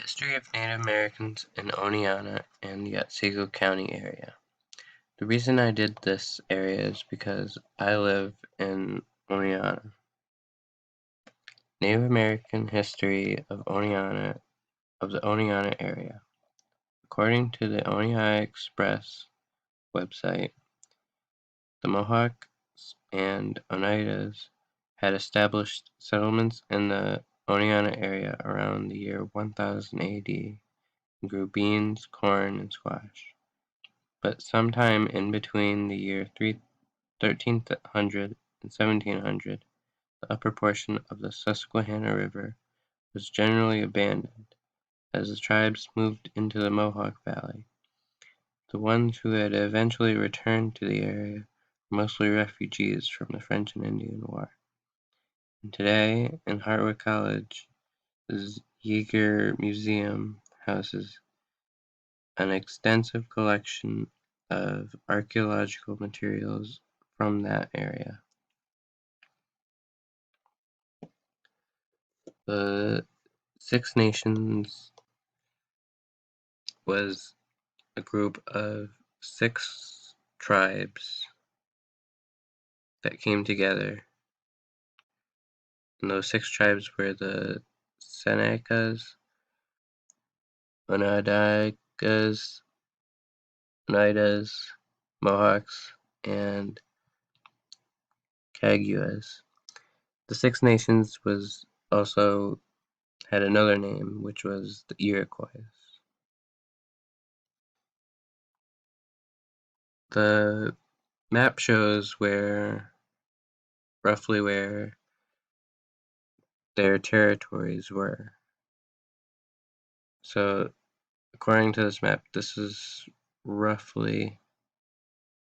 History of Native Americans in Oneonta and the Otsego County area. The reason I did this area is because I live in Oneonta. Native American history of the Oneonta area. According to the Oneonta Express website, the Mohawks and Oneidas had established settlements in the Oneonta area around the year 1000 AD and grew beans, corn, and squash. But sometime in between the year 1300 and 1700, the upper portion of the Susquehanna River was generally abandoned, as the tribes moved into the Mohawk Valley. The ones who had eventually returned to the area were mostly refugees from the French and Indian War. And today, in Hartwick College's Yeager Museum houses an extensive collection of archaeological materials from that area. The Six Nations was a group of 6 tribes that came together. And those 6 tribes were the Senecas, Onondagas, Oneidas, Mohawks, and Caguas. The Six Nations was also had another name, which was the Iroquois. The map shows roughly where their territories were. So according to this map, this is roughly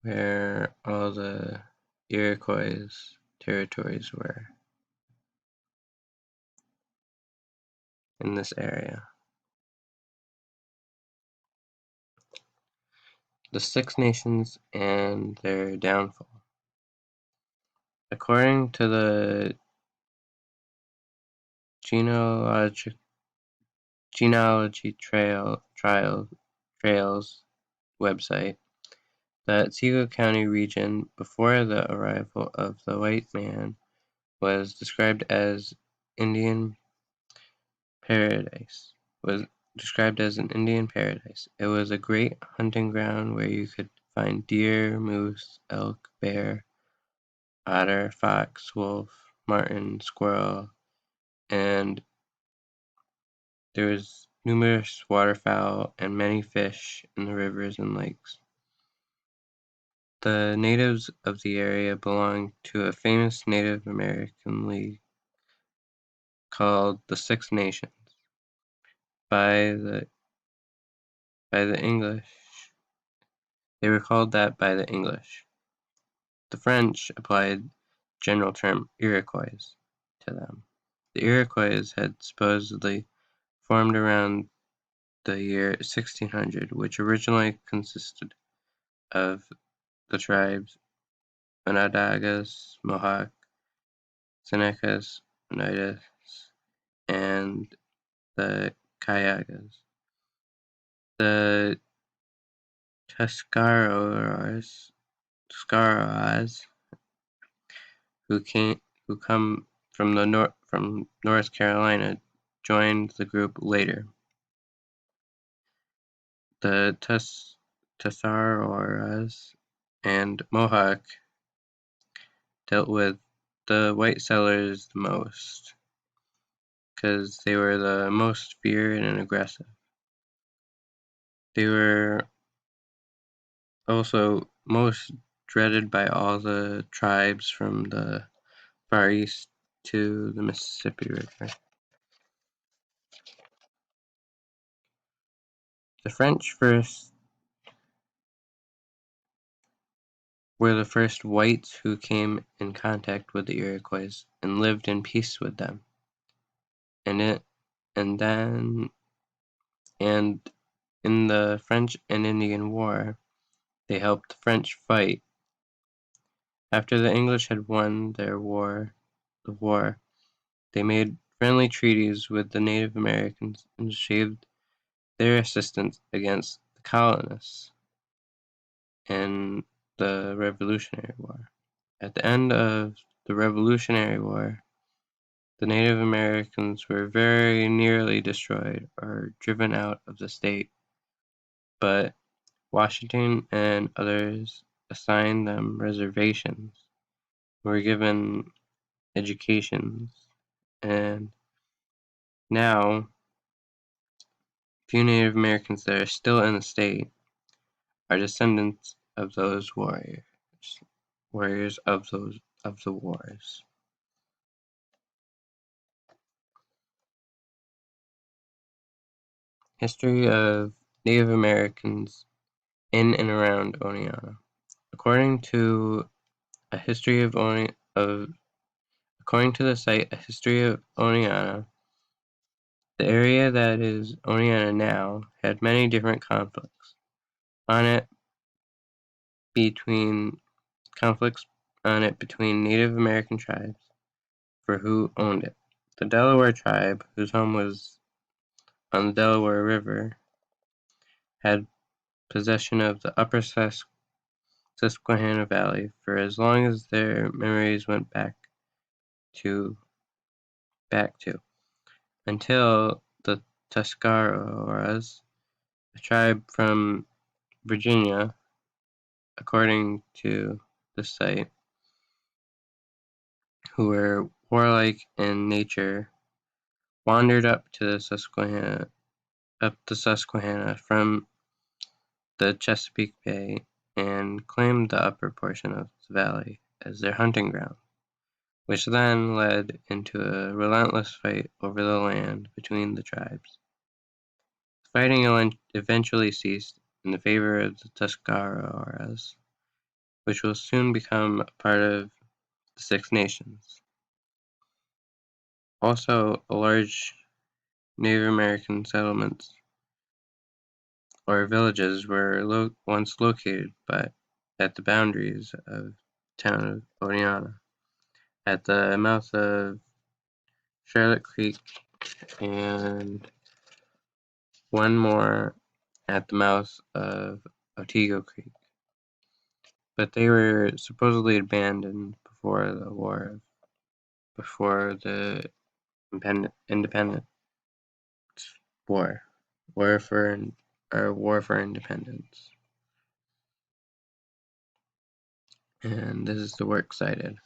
where all the Iroquois territories were in this area. The Six Nations and their downfall. According to the genealogy trails website, the Otsego County region before the arrival of the white man was described as Indian paradise. It was a great hunting ground where you could find deer, moose, elk, bear, otter, fox, wolf, marten, squirrel, and there was numerous waterfowl and many fish in the rivers and lakes. The natives of the area belonged to a famous Native American league called the Six Nations by the English. They were called that by the English. The French applied general term Iroquois to them. The Iroquois had supposedly formed around the year 1600, which originally consisted of the tribes Onondagas, Mohawk, Senecas, Oneidas, and the Cayugas. The Tuscaroras, who come from North Carolina, joined the group later. The Tuscaroras and Mohawk dealt with the white settlers the most, because they were the most feared and aggressive. They were also most dreaded by all the tribes from the Far East to the Mississippi River. The French were the first whites who came in contact with the Iroquois and lived in peace with them. And in the French and Indian War, they helped the French fight. After the English had won the war, they made friendly treaties with the Native Americans and their assistance against the colonists in the Revolutionary War. At the end of the Revolutionary War, the Native Americans were very nearly destroyed or driven out of the state, but Washington and others assigned them reservations, were given educations, and now few Native Americans that are still in the state are descendants of those warriors of the wars. History of Native Americans in and around Oneonta. According to a history of according to the site A History of Oneonta, the area that is Oneonta now had many different conflicts on it between Native American tribes for who owned it. The Delaware tribe, whose home was on the Delaware River, had possession of the upper Susquehanna Valley for as long as their memories went to, until the Tuscaroras, a tribe from Virginia, according to the site, who were warlike in nature, wandered up the Susquehanna from the Chesapeake Bay and claimed the upper portion of the valley as their hunting ground, which then led into a relentless fight over the land between the tribes. The fighting eventually ceased in the favor of the Tuscaroras, which will soon become a part of the Six Nations. Also, large Native American settlements or villages were once located at the boundaries of the town of Oneonta, at the mouth of Charlotte Creek, and one more at the mouth of Otsego Creek, but they were supposedly abandoned before the Independence War, War for Independence. And this is the works cited.